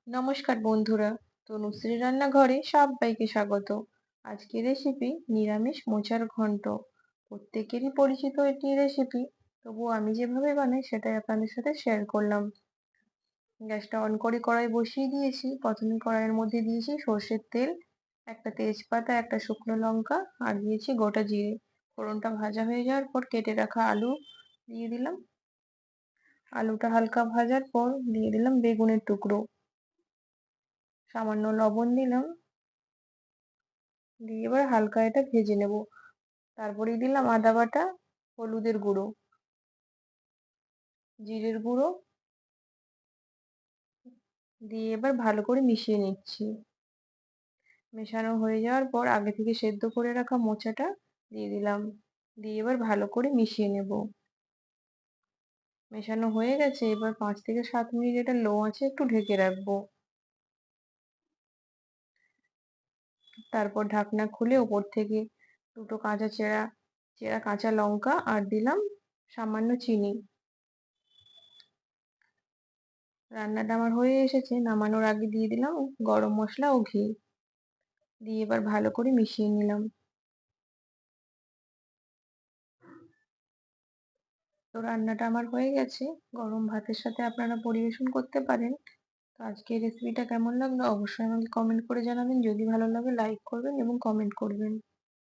নমস্কার বন্ধুরা, তনুশ্রী রান্নাঘরে সবাইকে স্বাগত। আজকের রেসিপি নিরামিষ মোচার ঘন্ট। প্রত্যেকেরই পরিচিত এটি রেসিপি, তবুও আমি যেভাবে বানাই সেটাই আপনাদের সাথে শেয়ার করলাম। গ্যাসটা অন করে কড়াই বসিয়ে দিয়েছি। প্রথমে কড়াইয়ের মধ্যে দিয়েছি সর্ষের তেল, একটা তেজপাতা, একটা শুকনো লঙ্কা আর দিয়েছি গোটা জিরে। ফোড়নটা ভাজা হয়ে যাওয়ার পর কেটে রাখা আলু দিয়ে দিলাম। আলুটা হালকা ভাজার পর দিয়ে দিলাম বেগুনের টুকরো, সামান্য লবণ দিলাম, দিয়ে এবার হালকা এটা ভেজে নেব। তারপরে দিলাম আদা বাটা, হলুদের গুঁড়ো, জিরের গুঁড়ো দিয়ে এবার ভালো করে মিশিয়ে নিচ্ছি। মেশানো হয়ে যাওয়ার পর আগে থেকে সেদ্ধ করে রাখা মোচাটা দিয়ে দিলাম, দিয়ে এবার ভালো করে মিশিয়ে নেব। মেশানো হয়ে গেছে, এবার 5 থেকে 7 মিনিট এটা লো আঁচে একটু ঢেকে রাখবো। তারপর ঢাকনা খুলে ওপর থেকে দুটো কাঁচা চেরা চেরা কাঁচা লঙ্কা আর দিলাম সামান্য চিনি। রান্নাটা আমার হয়ে এসেছে, নামানোর আগে দিয়ে দিলাম গরম মশলা ও ঘি, দিয়ে এবার ভালো করে মিশিয়ে নিলাম। তো রান্নাটা আমার হয়ে গেছে, গরম ভাতের সাথে আপনারা পরিবেশন করতে পারেন। তো আজকের রেসিপিটা কেমন লাগলো অবশ্যই আমাকে কমেন্ট করে জানাবেন। যদি ভালো লাগে লাইক করবেন এবং কমেন্ট করবেন।